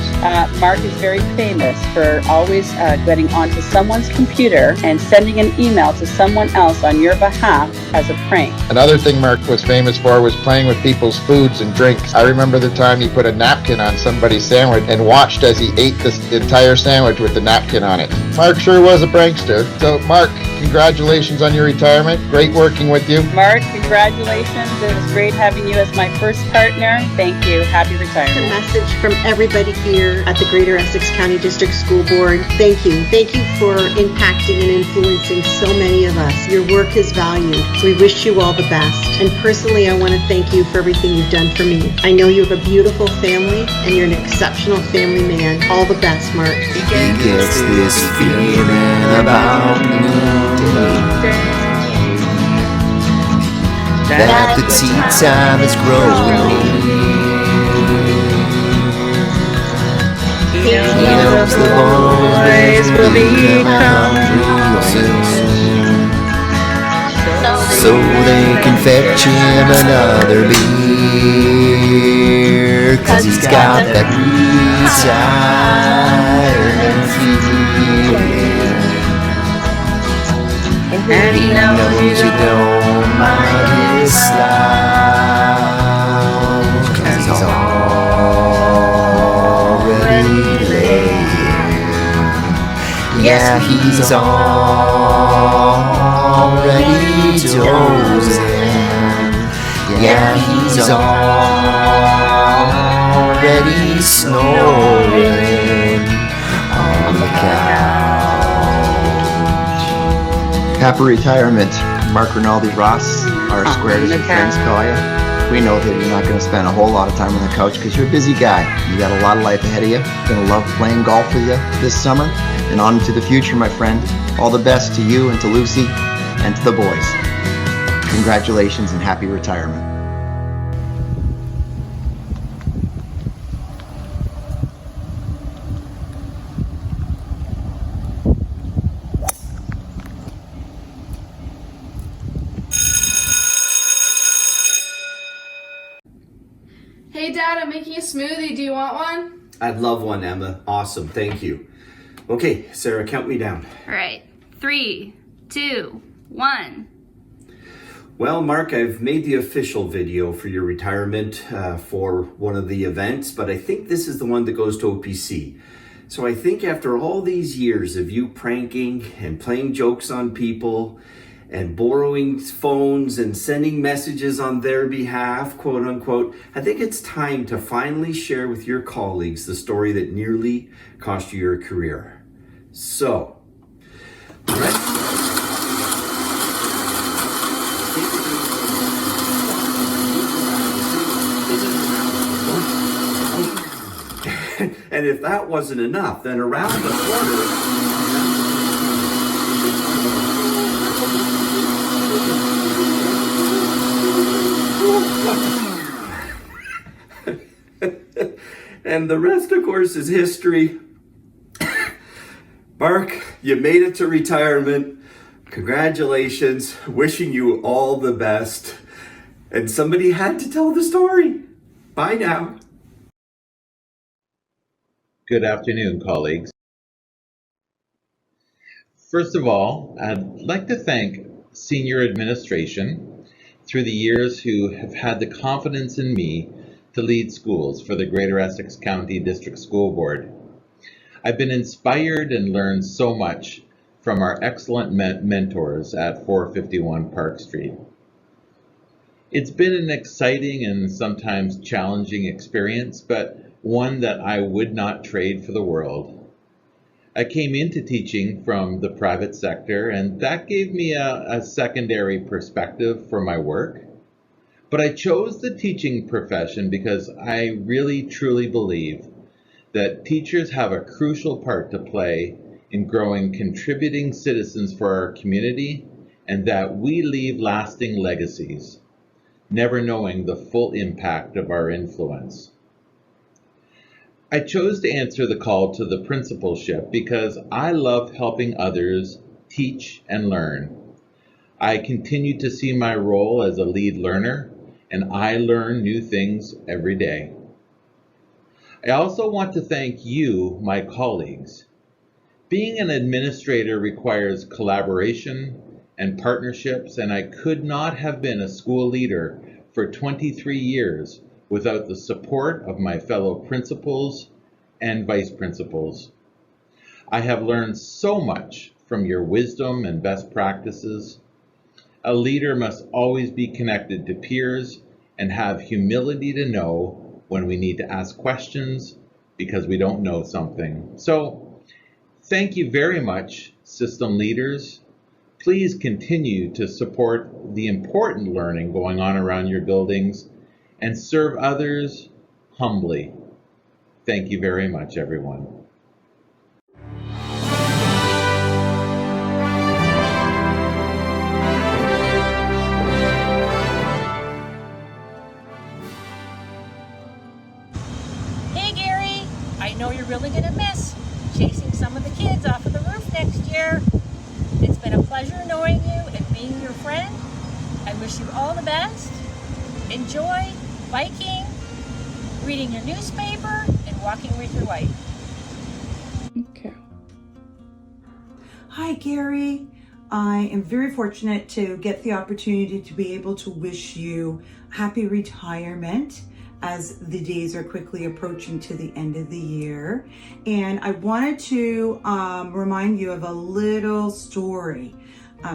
Mark is very famous for always getting onto someone's computer and sending an email to someone else on your behalf as a prank. Another thing Mark was famous for was playing with people's foods and drinks. I remember the time he put a napkin on somebody's sandwich and watched as he ate this entire sandwich with the napkin on it. Mark sure was a prankster. So Mark, congratulations on your retirement. Great working with you. Mark, congratulations. It was great having you as my first partner. Thank you. Happy retirement. A message from everybody here at the Greater Essex County District School Board. Thank you. Thank you for impacting and influencing so many of us. Your work is valued. We wish you all the best. And personally, I want to thank you for everything you've done for me. I know you have a beautiful family and you're an exceptional family man. All the best, Mark. He gets this feeling about noon. that the tea time is growing near. He knows the boys will be coming real soon, so they can fetch him another beer, 'cause he's got that retirement feeling. And he knows you don't mind his slouch, 'cause he's already laying. Yeah, he's already dozing. Yeah, he's already snoring on the couch. Happy retirement, Mark Rinaldi Ross, R squared as your friends call you. We know that you're not going to spend a whole lot of time on the couch because you're a busy guy. You got a lot of life ahead of you. Going to love playing golf with you this summer and on into the future, my friend. All the best to you and to Lucy and to the boys. Congratulations and happy retirement. Hey Dad, I'm making a smoothie. Do you want one? I'd love one, Emma. Awesome, thank you. Okay, Sarah, count me down. All right. 3, 2, 1. Well, Mark, I've made the official video for your retirement for one of the events, but I think this is the one that goes to OPC. So I think after all these years of you pranking and playing jokes on people and borrowing phones and sending messages on their behalf, quote unquote, I think it's time to finally share with your colleagues the story that nearly cost you your career. So, and if that wasn't enough, then around the corner, and the rest, of course, is history. Mark, you made it to retirement. Congratulations. Wishing you all the best. And somebody had to tell the story. Bye now. Good afternoon, colleagues. First of all, I'd like to thank senior administration through the years who have had the confidence in me to lead schools for the Greater Essex County District School Board. I've been inspired and learned so much from our excellent mentors at 451 Park Street. It's been an exciting and sometimes challenging experience, but one that I would not trade for the world. I came into teaching from the private sector, and that gave me a secondary perspective for my work. But I chose the teaching profession because I really truly believe that teachers have a crucial part to play in growing contributing citizens for our community, and that we leave lasting legacies, never knowing the full impact of our influence. I chose to answer the call to the principalship because I love helping others teach and learn. I continue to see my role as a lead learner, and I learn new things every day. I also want to thank you, my colleagues. Being an administrator requires collaboration and partnerships, and I could not have been a school leader for 23 years without the support of my fellow principals and vice principals. I have learned so much from your wisdom and best practices. A leader must always be connected to peers and have humility to know when we need to ask questions because we don't know something. So, thank you very much, system leaders. Please continue to support the important learning going on around your buildings and serve others humbly. Thank you very much, everyone. know you're really going to miss chasing some of the kids off of the roof next year. It's been a pleasure knowing you and being your friend. I wish you all the best. Enjoy biking, reading your newspaper, and walking with your wife. Okay. Hi, Gary. I am very fortunate to get the opportunity to be able to wish you happy retirement as the days are quickly approaching to the end of the year. And I wanted to remind you of a little story.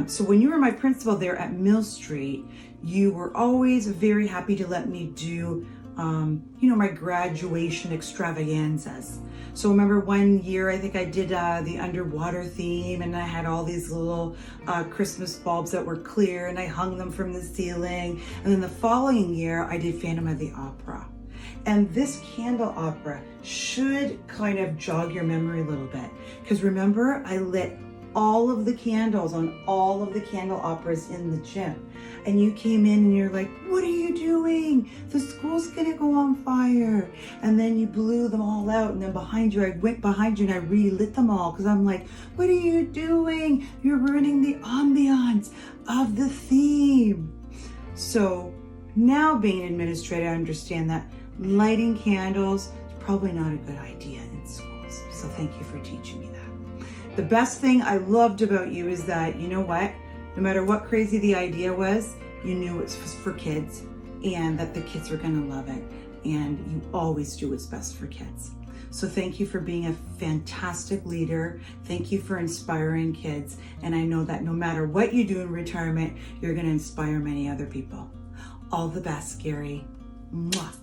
So when you were my principal there at Mill Street, you were always very happy to let me do, my graduation extravaganzas. So remember one year, I think I did the underwater theme, and I had all these little Christmas bulbs that were clear, and I hung them from the ceiling. And then the following year, I did Phantom of the Opera. And this candle opera should kind of jog your memory a little bit. Because remember, I lit all of the candles on all of the candle operas in the gym. And you came in and you're like, what are you doing? The school's gonna go on fire. And then you blew them all out. And then I went behind you and I relit them all because I'm like, what are you doing? You're ruining the ambiance of the theme. So now being an administrator, I understand that lighting candles is probably not a good idea in schools. So thank you for teaching me that. The best thing I loved about you is that, you know what? No matter what crazy the idea was, you knew it was for kids and that the kids were gonna love it. And you always do what's best for kids. So thank you for being a fantastic leader. Thank you for inspiring kids. And I know that no matter what you do in retirement, you're gonna inspire many other people. All the best, Gary. Mwah.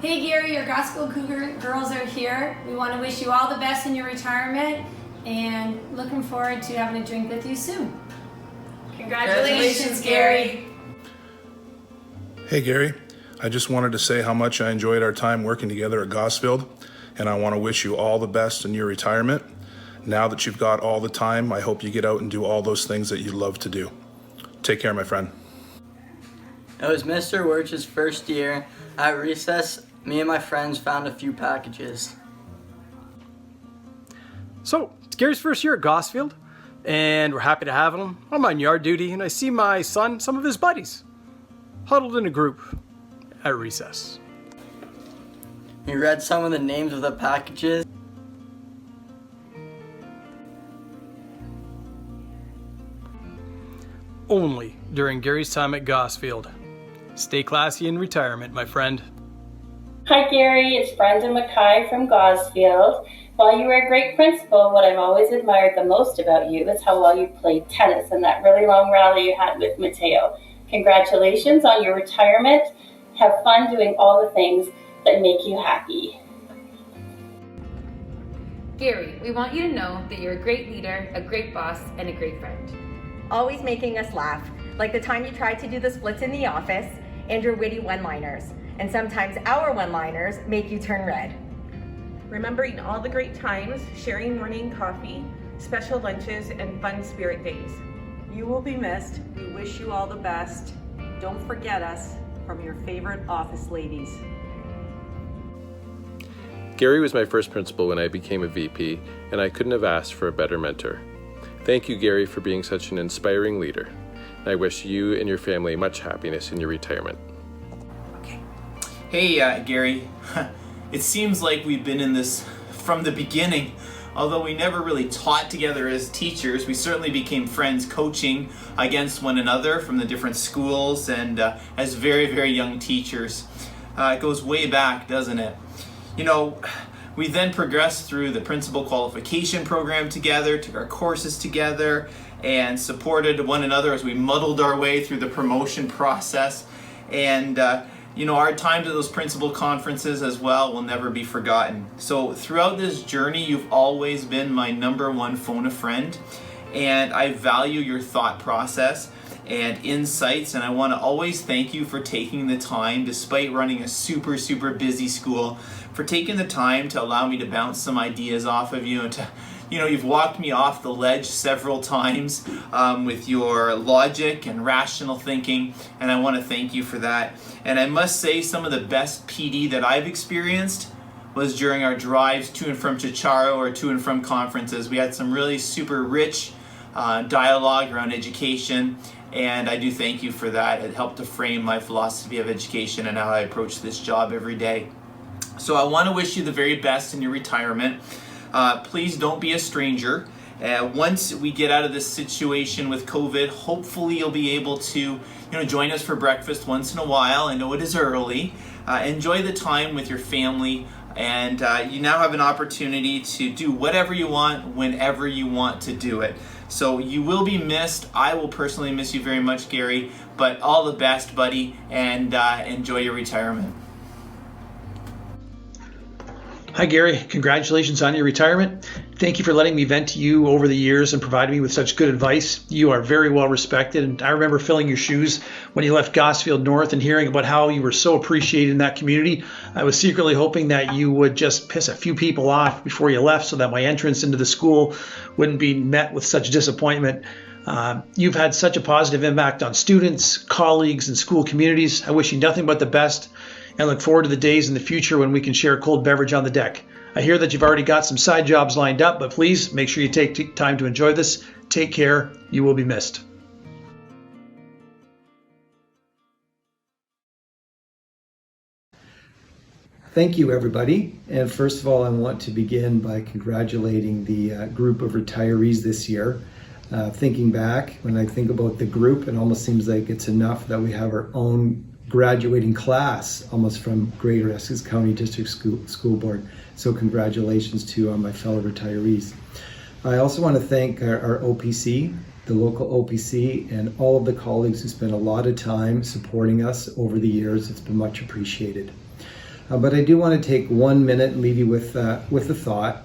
Hey Gary, your Gospel Cougar girls are here. We want to wish you all the best in your retirement and looking forward to having a drink with you soon. Congratulations, Gary. Hey Gary, I just wanted to say how much I enjoyed our time working together at Gosfield, and I want to wish you all the best in your retirement. Now that you've got all the time, I hope you get out and do all those things that you love to do. Take care, my friend. It was Mr. Wirch's first year. At recess, me and my friends found a few packages. So, it's Gary's first year at Gosfield, and we're happy to have him. I'm on yard duty, and I see my son, some of his buddies, huddled in a group at recess. He read some of the names of the packages. Only during Gary's time at Gosfield. Stay classy in retirement, my friend. Hi Gary, it's Brenda Mackay from Gosfield. While you were a great principal, what I've always admired the most about you is how well you played tennis and that really long rally you had with Mateo. Congratulations on your retirement. Have fun doing all the things that make you happy. Gary, we want you to know that you're a great leader, a great boss, and a great friend. Always making us laugh, like the time you tried to do the splits in the office and your witty one-liners. And sometimes our one-liners make you turn red. Remembering all the great times, sharing morning coffee, special lunches, and fun spirit days. You will be missed. We wish you all the best. Don't forget us. From your favorite office ladies. Gary was my first principal when I became a VP, and I couldn't have asked for a better mentor. Thank you, Gary, for being such an inspiring leader. I wish you and your family much happiness in your retirement. Hey, Gary. It seems like we've been in this from the beginning. Although we never really taught together as teachers, we certainly became friends coaching against one another from the different schools and as very, very young teachers. It goes way back, doesn't it? You know, we then progressed through the principal qualification program together, took our courses together, and supported one another as we muddled our way through the promotion process. And our time to those principal conferences as well will never be forgotten. So throughout this journey, you've always been my number one phone a friend, and I value your thought process and insights, and I want to always thank you for taking the time, despite running a super, super busy school, for taking the time to allow me to bounce some ideas off of you and to you've walked me off the ledge several times with your logic and rational thinking, and I want to thank you for that. And I must say, some of the best PD that I've experienced was during our drives to and from Chicharo or to and from conferences. We had some really super rich dialogue around education, and I do thank you for that. It helped to frame my philosophy of education and how I approach this job every day. So I want to wish you the very best in your retirement. Please don't be a stranger. Once we get out of this situation with COVID, hopefully you'll be able to join us for breakfast once in a while. I know it is early. Enjoy the time with your family, and you now have an opportunity to do whatever you want, whenever you want to do it. So you will be missed. I will personally miss you very much, Gary, but all the best, buddy, and enjoy your retirement. Hi, Gary. Congratulations on your retirement. Thank you for letting me vent to you over the years and providing me with such good advice. You are very well respected, and I remember filling your shoes when you left Gosfield North and hearing about how you were so appreciated in that community. I was secretly hoping that you would just piss a few people off before you left so that my entrance into the school wouldn't be met with such disappointment. You've had such a positive impact on students, colleagues, and school communities. I wish you nothing but the best, and look forward to the days in the future when we can share a cold beverage on the deck. I hear that you've already got some side jobs lined up, but please make sure you take time to enjoy this. Take care. You will be missed. Thank you, everybody. And first of all, I want to begin by congratulating the group of retirees this year. Thinking back, when I think about the group, it almost seems like it's enough that we have our own graduating class almost from Greater Essex County District School Board. So congratulations to my fellow retirees. I also want to thank our OPC, the local OPC, and all of the colleagues who spent a lot of time supporting us over the years. It's been much appreciated. But I do want to take 1 minute and leave you with a thought.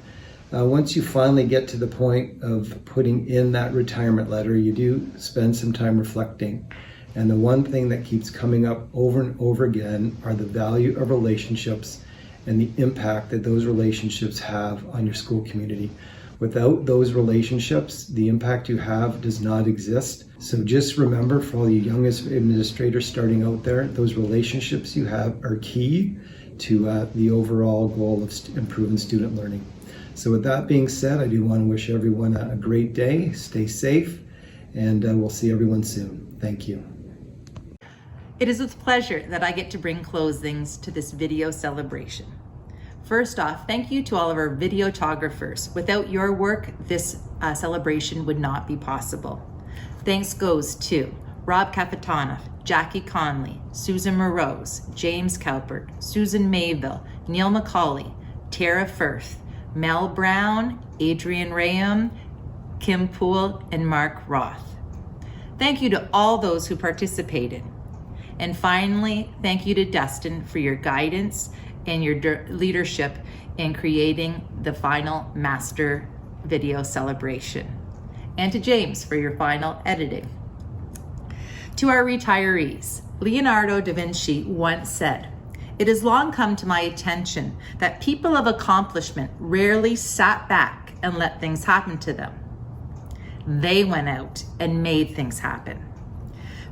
Once you finally get to the point of putting in that retirement letter, you do spend some time reflecting. And the one thing that keeps coming up over and over again are the value of relationships and the impact that those relationships have on your school community. Without those relationships, the impact you have does not exist. So just remember, for all you youngest administrators starting out there, those relationships you have are key to the overall goal of improving student learning. So with that being said, I do want to wish everyone a great day, stay safe, and we'll see everyone soon. Thank you. It is with pleasure that I get to bring closings to this video celebration. First off, thank you to all of our videographers. Without your work, this celebration would not be possible. Thanks goes to Rob Capitanoff, Jackie Conley, Susan Morose, James Cowpert, Susan Mayville, Neil McCauley, Tara Firth, Mel Brown, Adrian Rayam, Kim Poole, and Mark Roth. Thank you to all those who participated. And finally, thank you to Dustin for your guidance and your leadership in creating the final master video celebration. And to James for your final editing. To our retirees, Leonardo da Vinci once said, "It has long come to my attention that people of accomplishment rarely sat back and let things happen to them. They went out and made things happen."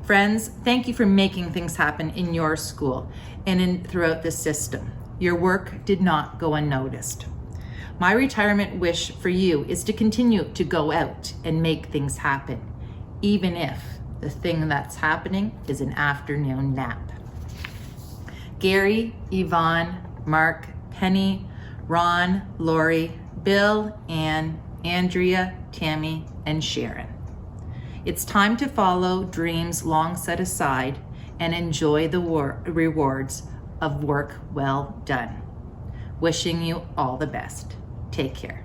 Friends, thank you for making things happen in your school and throughout the system. Your work did not go unnoticed. My retirement wish for you is to continue to go out and make things happen, even if the thing that's happening is an afternoon nap. Gary, Yvonne, Mark, Penny, Ron, Lori, Bill, Ann, Andrea, Tammy, and Sharon. It's time to follow dreams long set aside and enjoy the rewards of work well done. Wishing you all the best. Take care.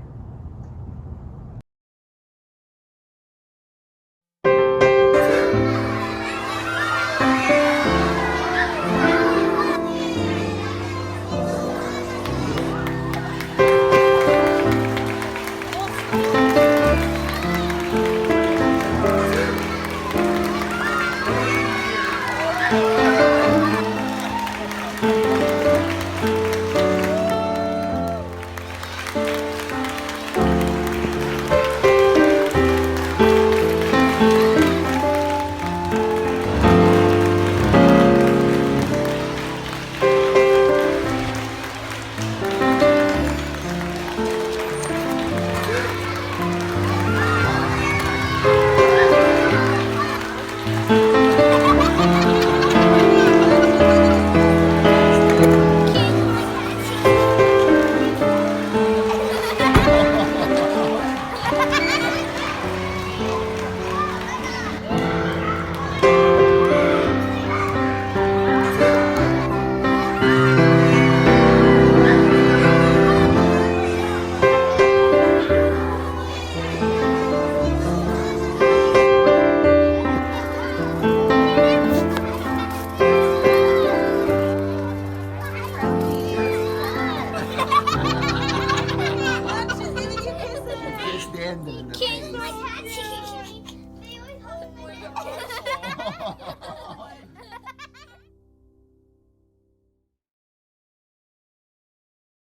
Cancel.